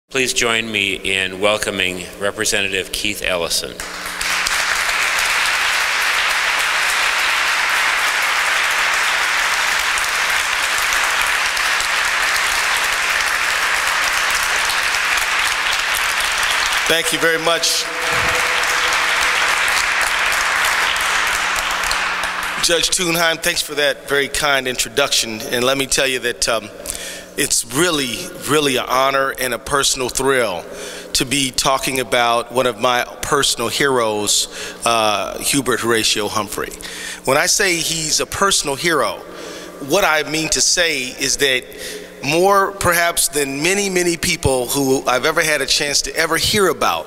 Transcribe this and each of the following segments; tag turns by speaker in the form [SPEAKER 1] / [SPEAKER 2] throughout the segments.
[SPEAKER 1] Please join me in welcoming Representative Keith Ellison.
[SPEAKER 2] Thank you very much. Judge Thunheim, thanks for that very kind introduction. And let me tell you that it's really an honor and a personal thrill to be talking about one of my personal heroes, Humbert Humphrey. When I say he's a personal hero, what I mean to say is that more perhaps than many people who I've ever had a chance to ever hear about,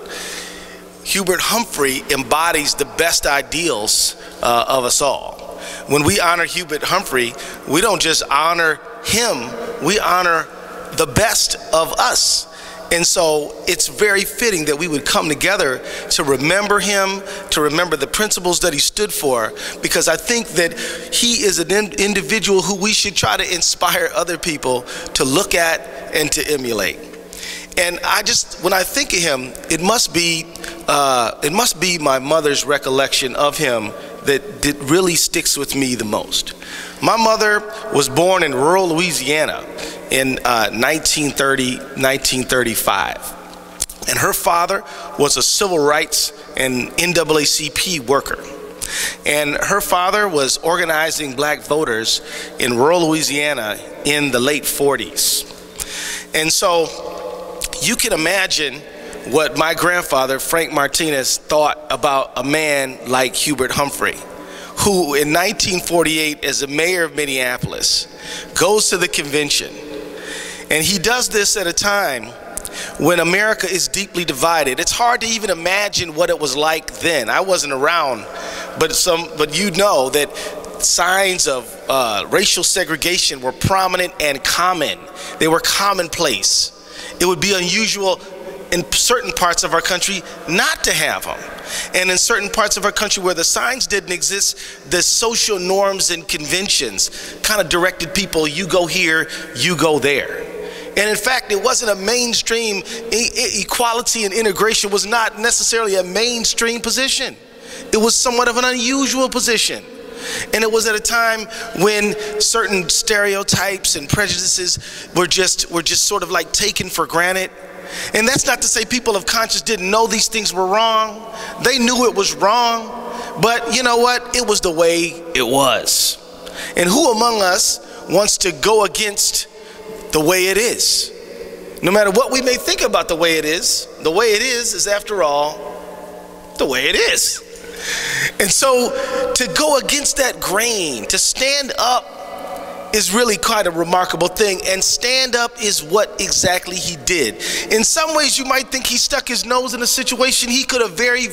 [SPEAKER 2] Humbert Humphrey embodies the best ideals of us all. When we honor Humbert Humphrey, we don't just honor him, we honor the best of us. And so it's very fitting that we would come together to remember him, to remember the principles that he stood for, because I think that he is an individual who we should try to inspire other people to look at and to emulate. And when I think of him, it must be my mother's recollection of him that really sticks with me the most. My mother was born in rural Louisiana in 1935. And her father was a civil rights and NAACP worker. And her father was organizing black voters in rural Louisiana in the late 40s. And so you can imagine what my grandfather, Frank Martinez, thought about a man like Humbert Humphrey, who in 1948, as a mayor of Minneapolis, goes to the convention. And he does this at a time when America is deeply divided. It's hard to even imagine what it was like then. I wasn't around, but you know that signs of racial segregation were prominent and common. They were commonplace. It would be unusual in certain parts of our country not to have them. And in certain parts of our country where the signs didn't exist, the social norms and conventions kind of directed people, you go here, you go there. And in fact, it wasn't a mainstream, equality and integration was not necessarily a mainstream position. It was somewhat of an unusual position. And it was at a time when certain stereotypes and prejudices were just sort of like taken for granted. And that's not to say people of conscience didn't know these things were wrong. They knew it was wrong, but you know what? It was the way it was. And who among us wants to go against the way it is? No matter what we may think about the way it is after all the way it is. And so to go against that grain, to stand up, is really quite a remarkable thing. And stand up is what exactly he did. In some ways you might think he stuck his nose in a situation he could have very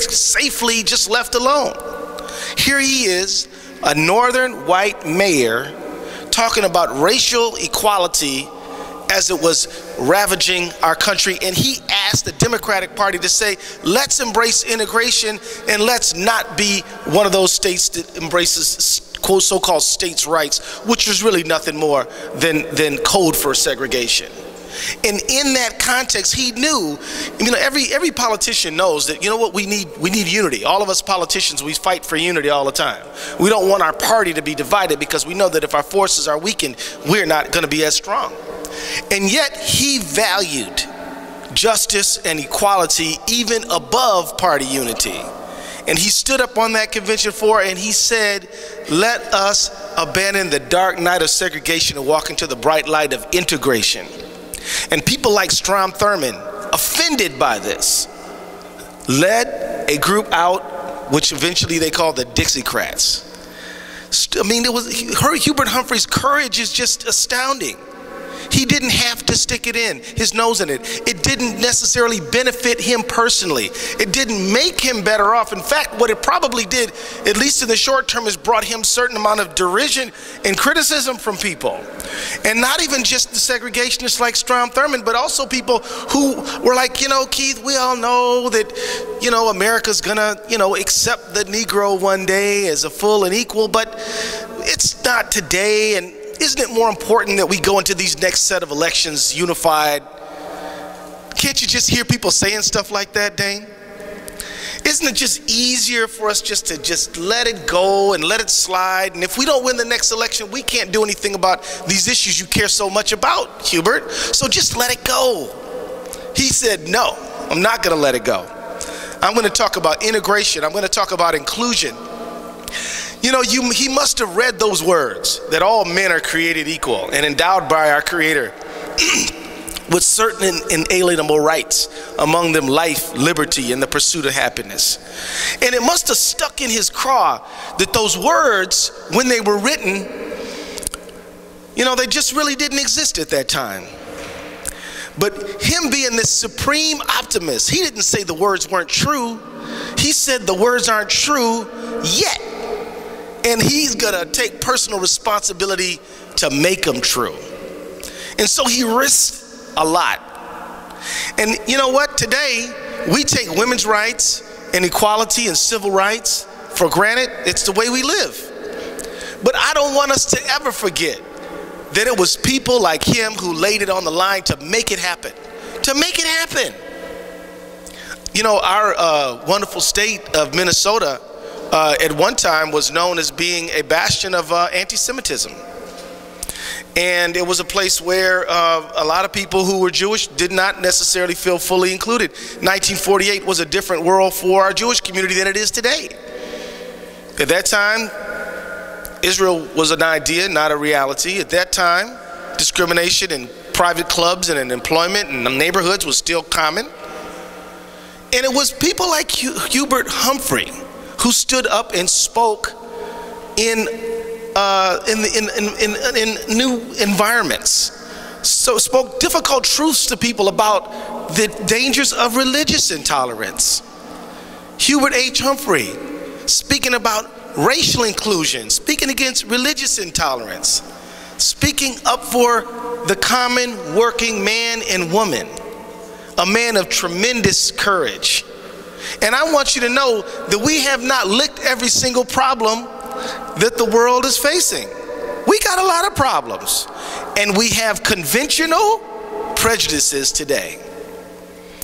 [SPEAKER 2] safely just left alone. Here he is, a northern white mayor, talking about racial equality as it was ravaging our country, and he asked the Democratic Party to say, let's embrace integration and let's not be one of those states that embraces so-called states' rights, which was really nothing more than code for segregation. And in that context, he knew, you know, every politician knows that, you know what, we need unity. All of us politicians, we fight for unity all the time. We don't want our party to be divided because we know that if our forces are weakened, we're not going to be as strong. And yet he valued justice and equality even above party unity. And he stood up on that convention floor and he said, let us abandon the dark night of segregation and walk into the bright light of integration. And people like Strom Thurmond, offended by this, led a group out, which eventually they called the Dixiecrats. I mean, Humbert Humphrey's courage is just astounding. He didn't have to stick it in, his nose in it. It didn't necessarily benefit him personally. It didn't make him better off. In fact, what it probably did, at least in the short term, is brought him a certain amount of derision and criticism from people. And not even just the segregationists like Strom Thurmond, but also people who were like, you know, Keith, we all know that, you know, America's gonna, you know, accept the Negro one day as a full and equal, but it's not today. And isn't it more important that we go into these next set of elections unified? Can't you just hear people saying stuff like that, Dane? Isn't it just easier for us just to let it go and let it slide? And if we don't win the next election, we can't do anything about these issues you care so much about, Humbert. So just let it go. He said, no, I'm not going to let it go. I'm going to talk about integration. I'm going to talk about inclusion. You know, he must have read those words, that all men are created equal and endowed by our Creator with certain inalienable rights, among them life, liberty, and the pursuit of happiness. And it must have stuck in his craw that those words, when they were written, you know, they just really didn't exist at that time. But him being this supreme optimist, he didn't say the words weren't true. He said the words aren't true yet. And he's gonna take personal responsibility to make them true. And so he risked a lot. And you know what? Today, we take women's rights and equality and civil rights for granted. It's the way we live. But I don't want us to ever forget that it was people like him who laid it on the line to make it happen. To make it happen. You know, our wonderful state of Minnesota at one time was known as being a bastion of anti-Semitism. And it was a place where a lot of people who were Jewish did not necessarily feel fully included. 1948 was a different world for our Jewish community than it is today. At that time, Israel was an idea, not a reality. At that time, discrimination in private clubs and in employment and in neighborhoods was still common. And it was people like Humbert Humphrey who stood up and spoke in new environments. So spoke difficult truths to people about the dangers of religious intolerance. Humbert H. Humphrey speaking about racial inclusion, speaking against religious intolerance, speaking up for the common working man and woman, a man of tremendous courage. And I want you to know that we have not licked every single problem that the world is facing. We got a lot of problems, and we have conventional prejudices today.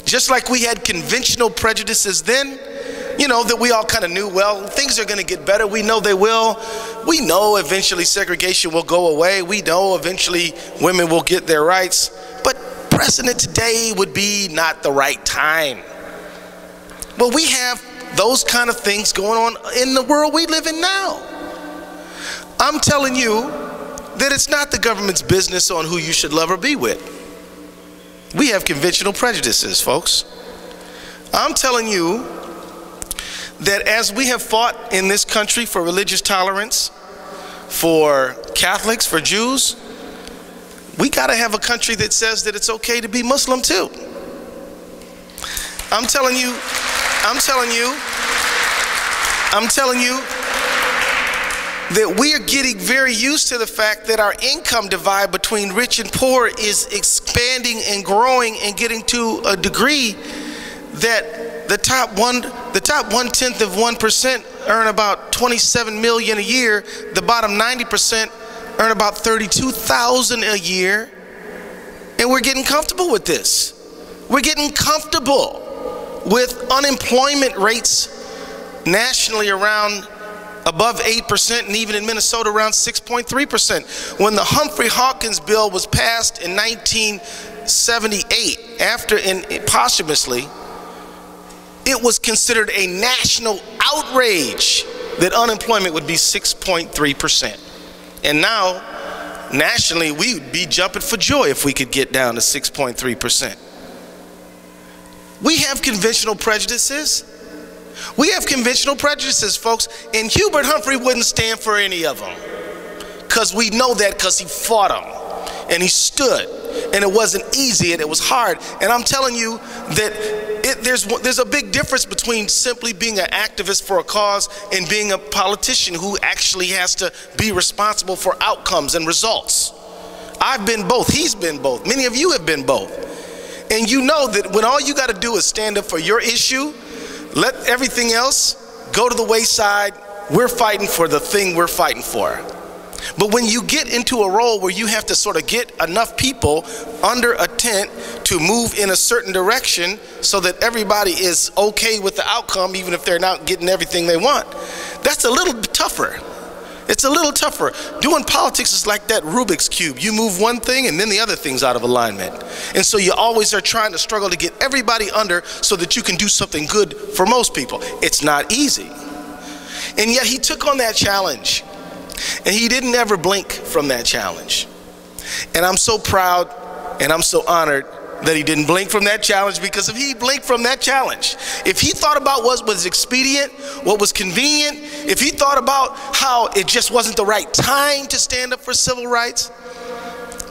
[SPEAKER 2] Just like we had conventional prejudices then, you know, that we all kind of knew, well, things are going to get better. We know they will. We know eventually segregation will go away. We know eventually women will get their rights. But precedent today would be not the right time. But we have those kind of things going on in the world we live in now. I'm telling you that it's not the government's business on who you should love or be with. We have conventional prejudices, folks. I'm telling you that as we have fought in this country for religious tolerance, for Catholics, for Jews, we gotta have a country that says that it's okay to be Muslim too. I'm telling you that we are getting very used to the fact that our income divide between rich and poor is expanding and growing and getting to a degree that the top 1/10 of 1% earn about 27 million a year. The bottom 90% earn about 32,000 a year. And we're getting comfortable with this. We're getting comfortable with unemployment rates nationally around above 8%, and even in Minnesota around 6.3%. When the Humphrey-Hawkins bill was passed in 1978, posthumously, it was considered a national outrage that unemployment would be 6.3%. And now, nationally, we would be jumping for joy if we could get down to 6.3%. We have conventional prejudices. We have conventional prejudices, folks, and Humbert Humphrey wouldn't stand for any of them. Because we know that because he fought them, and he stood, and it wasn't easy, and it was hard. And I'm telling you that there's a big difference between simply being an activist for a cause and being a politician who actually has to be responsible for outcomes and results. I've been both. He's been both. Many of you have been both. And you know that when all you got to do is stand up for your issue, let everything else go to the wayside. We're fighting for the thing we're fighting for. But when you get into a role where you have to sort of get enough people under a tent to move in a certain direction so that everybody is okay with the outcome, even if they're not getting everything they want, that's a little tougher. It's a little tougher. Doing politics is like that Rubik's Cube. You move one thing and then the other thing's out of alignment. And so you always are trying to struggle to get everybody under so that you can do something good for most people. It's not easy. And yet he took on that challenge. And he didn't ever blink from that challenge. And I'm so proud and I'm so honored that he didn't blink from that challenge, because if he blinked from that challenge, if he thought about what was expedient, what was convenient, if he thought about how it just wasn't the right time to stand up for civil rights,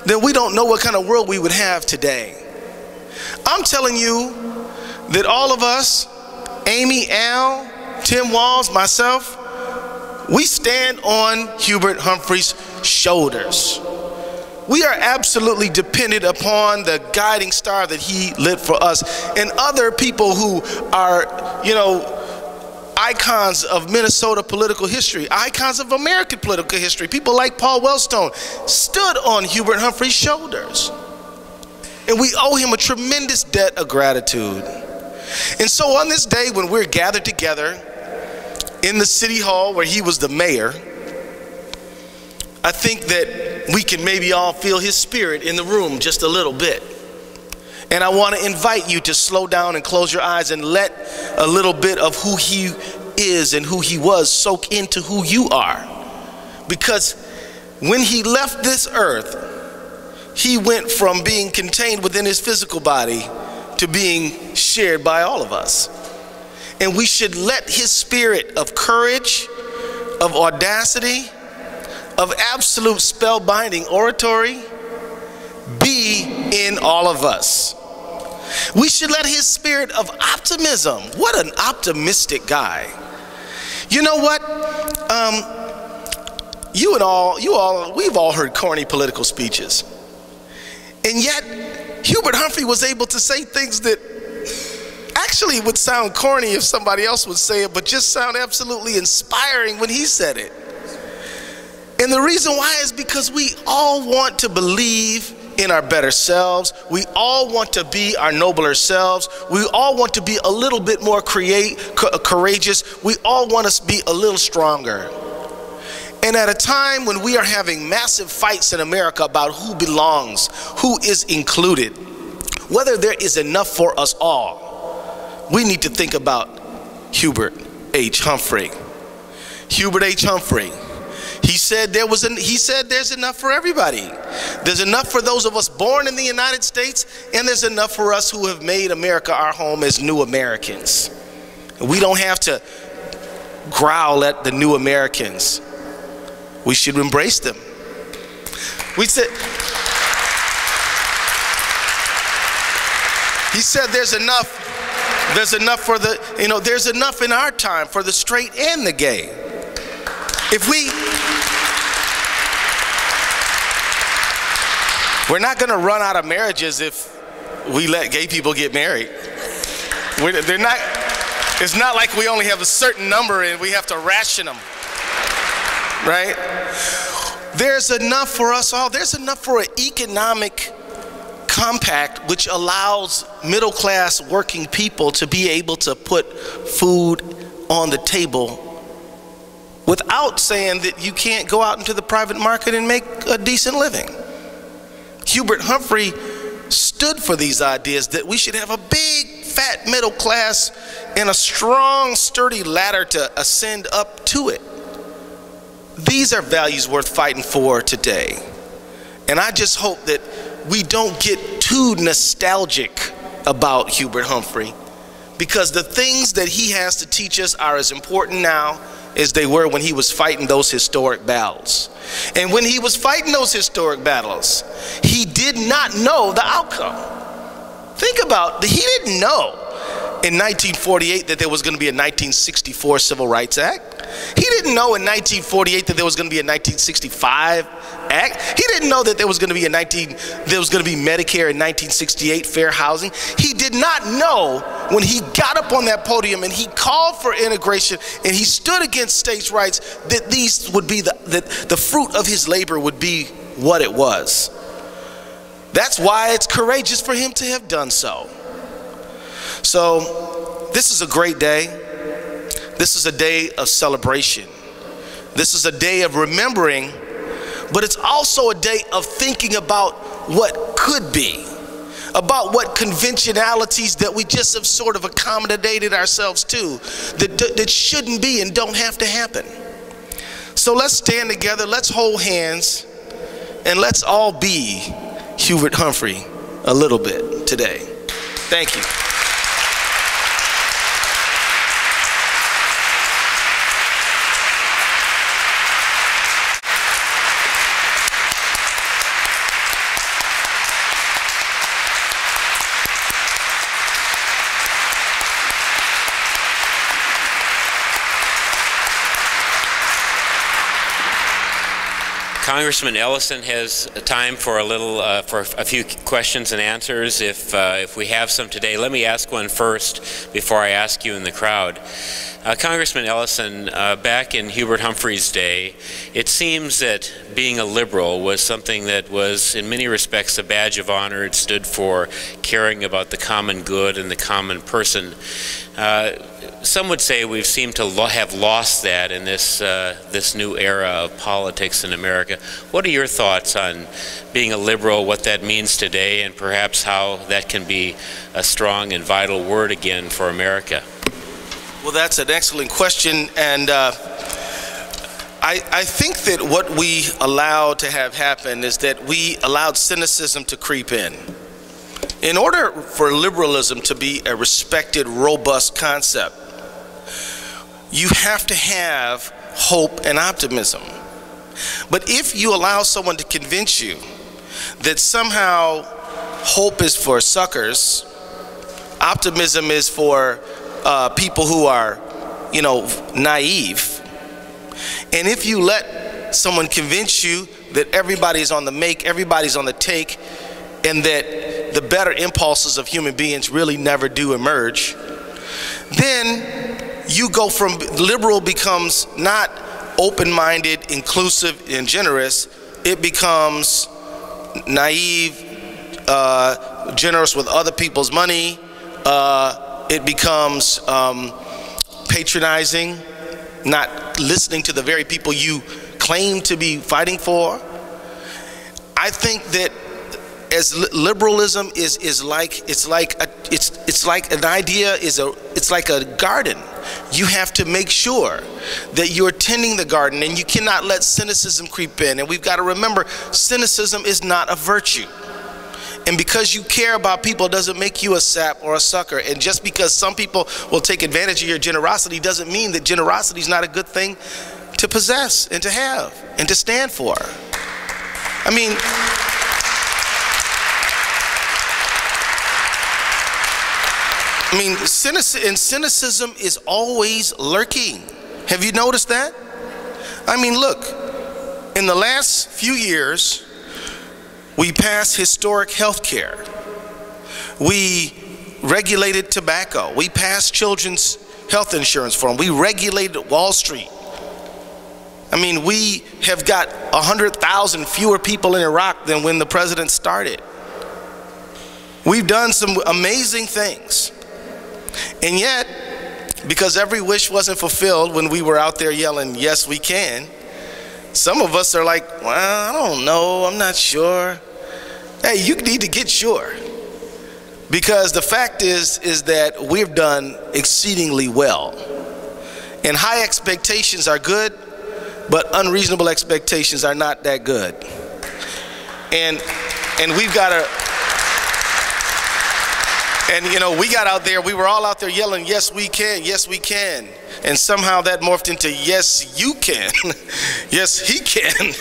[SPEAKER 2] then we don't know what kind of world we would have today. I'm telling you that all of us, Amy, Al, Tim Walls, myself, we stand on Humbert Humphrey's shoulders. We are absolutely dependent upon the guiding star that he lit for us, and other people who are, icons of Minnesota political history, icons of American political history. People like Paul Wellstone stood on Humbert Humphrey's shoulders. And we owe him a tremendous debt of gratitude. And so on this day when we're gathered together in the city hall where he was the mayor, I think that we can maybe all feel his spirit in the room just a little bit. And I want to invite you to slow down and close your eyes and let a little bit of who he is and who he was soak into who you are. Because when he left this earth, he went from being contained within his physical body to being shared by all of us. And we should let his spirit of courage, of audacity, of absolute spellbinding oratory be in all of us. We should let his spirit of optimism, what an optimistic guy. You know what? We've all heard corny political speeches. And yet, Humbert Humphrey was able to say things that actually would sound corny if somebody else would say it, but just sound absolutely inspiring when he said it. And the reason why is because we all want to believe in our better selves. We all want to be our nobler selves. We all want to be a little bit more courageous. We all want to be a little stronger. And at a time when we are having massive fights in America about who belongs, who is included, whether there is enough for us all, we need to think about Humbert H. Humphrey. Humbert H. Humphrey. He said there's enough for everybody. There's enough for those of us born in the United States, and there's enough for us who have made America our home as new Americans. We don't have to growl at the new Americans. We should embrace them. He said there's enough for the, there's enough in our time for the straight and the gay. We're not going to run out of marriages if we let gay people get married. It's not like we only have a certain number and we have to ration them, right? There's enough for us all. There's enough for an economic compact which allows middle-class working people to be able to put food on the table without saying that you can't go out into the private market and make a decent living. Humbert Humphrey stood for these ideas that we should have a big, fat middle class and a strong, sturdy ladder to ascend up to it. These are values worth fighting for today. And I just hope that we don't get too nostalgic about Humbert Humphrey, because the things that he has to teach us are as important now as they were when he was fighting those historic battles. And when he was fighting those historic battles, he did not know the outcome. Think about it. He didn't know in 1948 that there was going to be a 1964 Civil Rights Act. He didn't know in 1948 that there was going to be a 1965 He didn't know that there was going to be Medicare in 1968, fair housing. He did not know when he got up on that podium and he called for integration and he stood against states' rights that these would be the fruit of his labor would be what it was. That's why it's courageous for him to have done so. So this is a great day. This is a day of celebration. This is a day of remembering, but it's also a day of thinking about what could be, about what conventionalities that we just have sort of accommodated ourselves to that shouldn't be and don't have to happen. So let's stand together, let's hold hands, and let's all be Humbert Humphrey a little bit today. Thank you.
[SPEAKER 1] Congressman Ellison has time for a few questions and answers if we have some today. Let me ask one first before I ask you in the crowd. Congressman Ellison, back in Humbert Humphrey's day, it seems that being a liberal was something that was in many respects a badge of honor. It stood for caring about the common good and the common person. Some would say we've seemed to have lost that in this new era of politics in America. What are your thoughts on being a liberal, what that means today, and perhaps how that can be a strong and vital word again for America?
[SPEAKER 2] Well, that's an excellent question, and I think that what we allowed to have happen is that we allowed cynicism to creep in. In order for liberalism to be a respected, robust concept, you have to have hope and optimism. But if you allow someone to convince you that somehow hope is for suckers, optimism is for people who are, naive, and if you let someone convince you that everybody's on the make, everybody's on the take, and that the better impulses of human beings really never do emerge, then you go from liberal becomes not open-minded, inclusive, and generous. It becomes naive, generous with other people's money. It becomes patronizing, not listening to the very people you claim to be fighting for. I think that as liberalism is like an idea, it's like a garden. You have to make sure that you're tending the garden, and you cannot let cynicism creep in. And we've got to remember, cynicism is not a virtue. And because you care about people doesn't make you a sap or a sucker. And just because some people will take advantage of your generosity doesn't mean that generosity is not a good thing to possess and to have and to stand for. I mean, cynicism is always lurking. Have you noticed that? I mean, look, in the last few years, we passed historic health care. We regulated tobacco. We passed children's health insurance for them. We regulated Wall Street. I mean, we have got 100,000 fewer people in Iraq than when the president started. We've done some amazing things. And yet, because every wish wasn't fulfilled when we were out there yelling, yes, we can, some of us are like, well, I don't know, I'm not sure. Hey, you need to get sure. Because the fact is that we've done exceedingly well. And high expectations are good, but unreasonable expectations are not that good. And we've got to, we got out there, we were all out there yelling, yes, we can, yes, we can. And somehow that morphed into, yes, you can, yes, he can.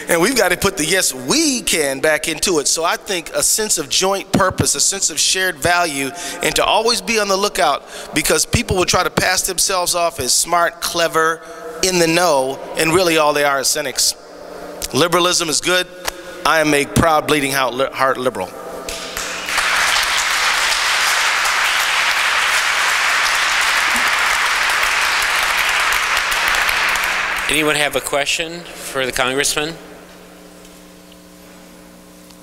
[SPEAKER 2] And we've got to put the yes, we can back into it. So I think a sense of joint purpose, a sense of shared value, and to always be on the lookout, because people will try to pass themselves off as smart, clever, in the know, and really all they are is cynics. Liberalism is good. I am a proud bleeding heart liberal.
[SPEAKER 1] Anyone have a question for the congressman?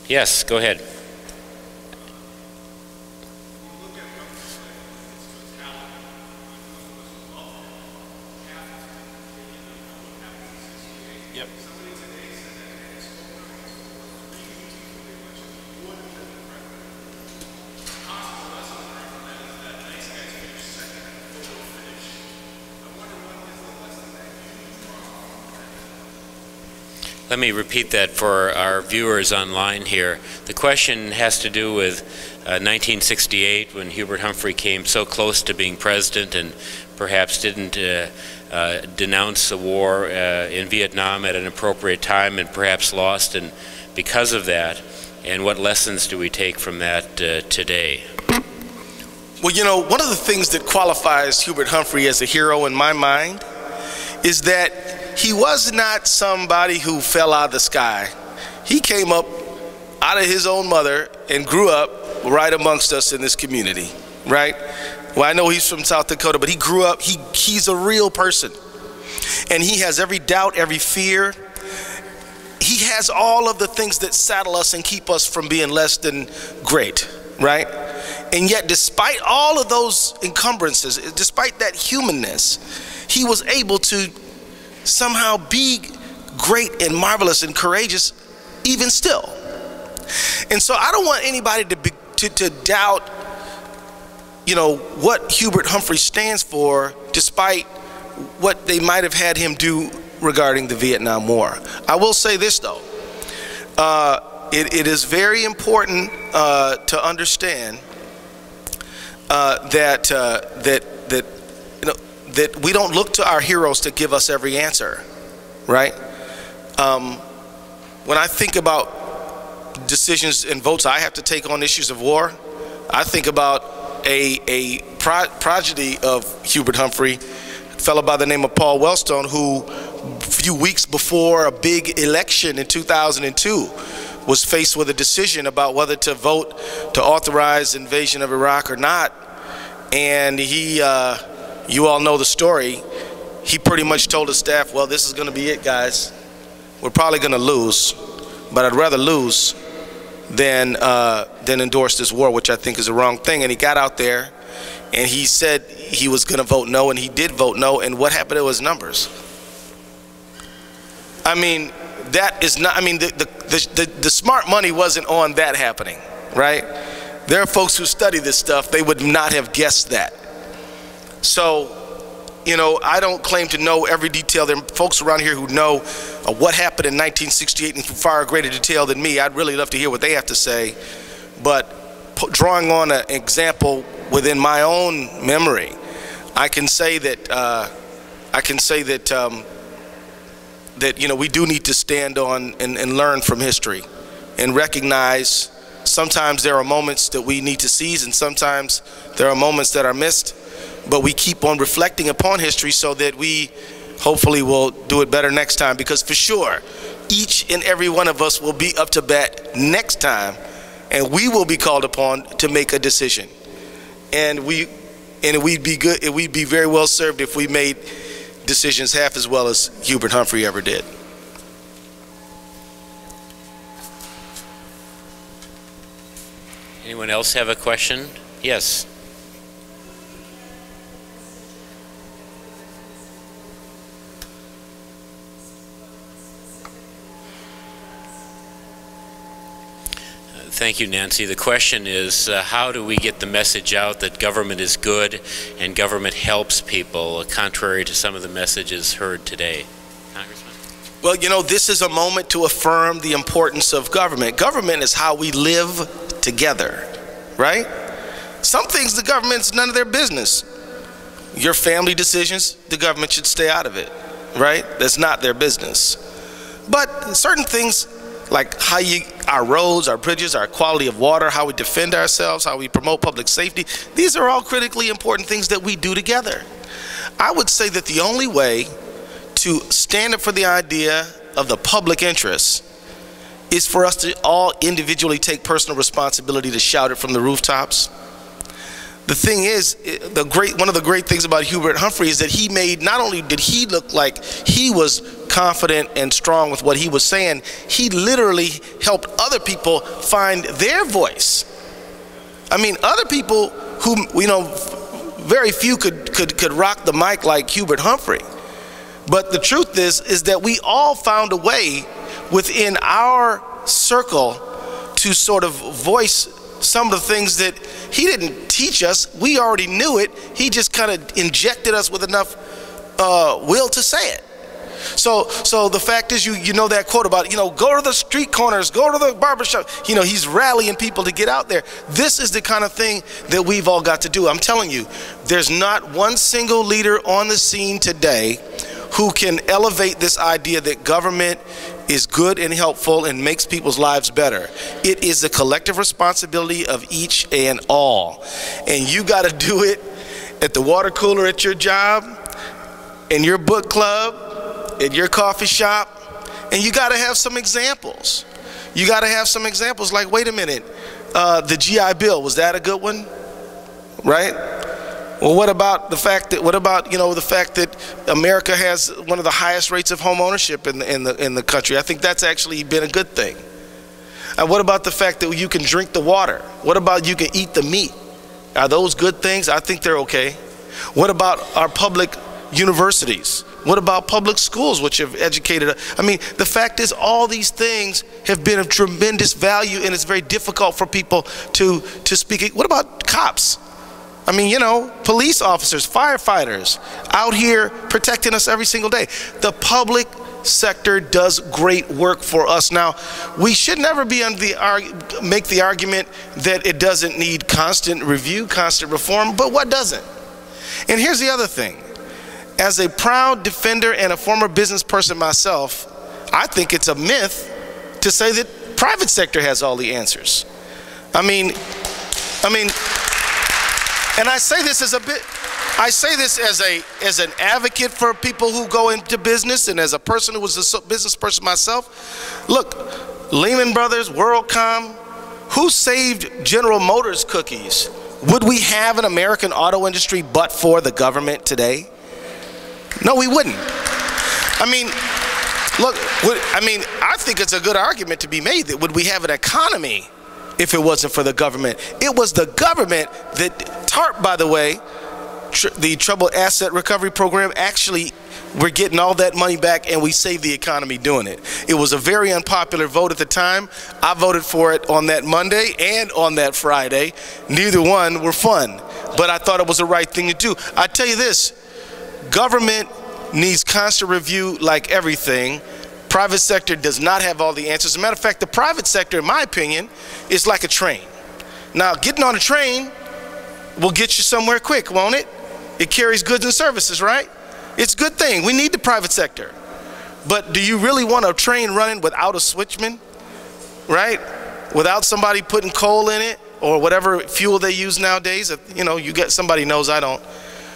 [SPEAKER 1] Yes, go ahead. Yep. Let me repeat that for our viewers online here. The question has to do with 1968, when Humbert Humphrey came so close to being president and perhaps didn't denounce the war in Vietnam at an appropriate time and perhaps lost, and because of that, and what lessons do we take from that today?
[SPEAKER 2] Well, you know, one of the things that qualifies Humbert Humphrey as a hero in my mind is that he was not somebody who fell out of the sky. He came up out of his own mother and grew up right amongst us in this community, right? Well, I know he's from South Dakota, but he grew up, he's a real person. And he has every doubt, every fear. He has all of the things that saddle us and keep us from being less than great, right? And yet, despite all of those encumbrances, despite that humanness, he was able to somehow be great and marvelous and courageous even still. And so I don't want anybody to doubt, you know, what Humbert Humphrey stands for, despite what they might have had him do regarding the Vietnam War. I will say this though, it is very important to understand that we don't look to our heroes to give us every answer, right? When I think about decisions and votes I have to take on issues of war, I think about a prodigy of Humbert Humphrey, a fellow by the name of Paul Wellstone, who a few weeks before a big election in 2002 was faced with a decision about whether to vote to authorize invasion of Iraq or not. And he, you all know the story, he pretty much told his staff, well, this is going to be it, guys. We're probably going to lose, but I'd rather lose than endorse this war, which I think is the wrong thing. And he got out there and he said he was going to vote no, and he did vote no. And what happened to his numbers? I mean, that is not, I mean, the smart money wasn't on that happening, right? There are folks who study this stuff, they would not have guessed that. So, you know, I don't claim to know every detail. There are folks around here who know what happened in 1968 in far greater detail than me. I'd really love to hear what they have to say. But drawing on an example within my own memory, I can say that that you know, we do need to stand on and learn from history and recognize sometimes there are moments that we need to seize and sometimes there are moments that are missed. But we keep on reflecting upon history so that we hopefully will do it better next time, because for sure each and every one of us will be up to bat next time, and we will be called upon to make a decision. And we'd be very well served if we made decisions half as well as Humbert Humphrey ever did.
[SPEAKER 1] Anyone else have a question? Yes. Thank you, Nancy. The question is, how do we get the message out that government is good and government helps people, contrary to some of the messages heard today? Congressman?
[SPEAKER 2] Well, you know, this is a moment to affirm the importance of government. Government is how we live together, right? Some things the government's none of their business. Your family decisions, the government should stay out of it, right? That's not their business. But certain things, like our roads, our bridges, our quality of water, how we defend ourselves, how we promote public safety, these are all critically important things that we do together. I would say that the only way to stand up for the idea of the public interest is for us to all individually take personal responsibility to shout it from the rooftops. The thing is, one of the great things about Humbert Humphrey is that he made, not only did he look like he was confident and strong with what he was saying, he literally helped other people find their voice. I mean, other people who, you know, very few could rock the mic like Humbert Humphrey. But the truth is that we all found a way within our circle to sort of voice some of the things that he didn't teach us. We already knew it. He just kind of injected us with enough will to say it. So the fact is, you know that quote about, you know, go to the street corners, go to the barbershop. You know, he's rallying people to get out there. This is the kind of thing that we've all got to do. I'm telling you, there's not one single leader on the scene today who can elevate this idea that government is good and helpful and makes people's lives better. It is the collective responsibility of each and all. And you got to do it at the water cooler at your job, in your book club, at your coffee shop, and you got to have some examples. You got to have some examples like, wait a minute, the GI Bill, was that a good one? Right? Well, what about the fact that, the fact that America has one of the highest rates of home ownership in the country? I think that's actually been a good thing. What about the fact that you can drink the water? What about you can eat the meat? Are those good things? I think they're okay. What about our public universities? What about public schools, which have educated? I mean, the fact is, all these things have been of tremendous value, and it's very difficult for people to speak. What about cops? I mean, you know, police officers, firefighters out here protecting us every single day. The public sector does great work for us. Now, we should never be make the argument that it doesn't need constant review, constant reform, but what doesn't? And here's the other thing. As a proud defender and a former business person myself, I think it's a myth to say that private sector has all the answers. I mean, and I say this as an advocate for people who go into business, and as a person who was a business person myself. Look, Lehman Brothers, WorldCom, who saved General Motors cookies? Would we have an American auto industry but for the government today? No, we wouldn't. I mean, look, I think it's a good argument to be made that would we have an economy if it wasn't for the government? It was the government that, TARP, by the way, the Troubled Asset Recovery Program, actually, we're getting all that money back and we saved the economy doing it. It was a very unpopular vote at the time. I voted for it on that Monday and on that Friday. Neither one were fun, but I thought it was the right thing to do. I tell you this, government needs constant review like everything. Private sector does not have all the answers. As a matter of fact, the private sector, in my opinion, is like a train. Now, getting on a train will get you somewhere quick, won't it? It carries goods and services, right? It's a good thing. We need the private sector. But do you really want a train running without a switchman, right? Without somebody putting coal in it or whatever fuel they use nowadays? You know, somebody knows, I don't.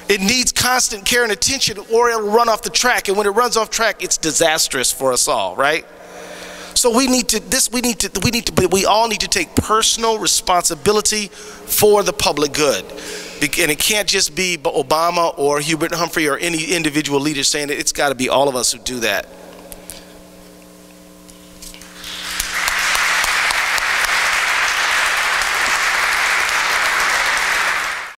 [SPEAKER 2] It needs constant care and attention or it'll run off the track. And when it runs off track, it's disastrous for us all, right? So we all need to take personal responsibility for the public good. And it can't just be Obama or Humbert Humphrey or any individual leader saying it. It's got to be all of us who do that.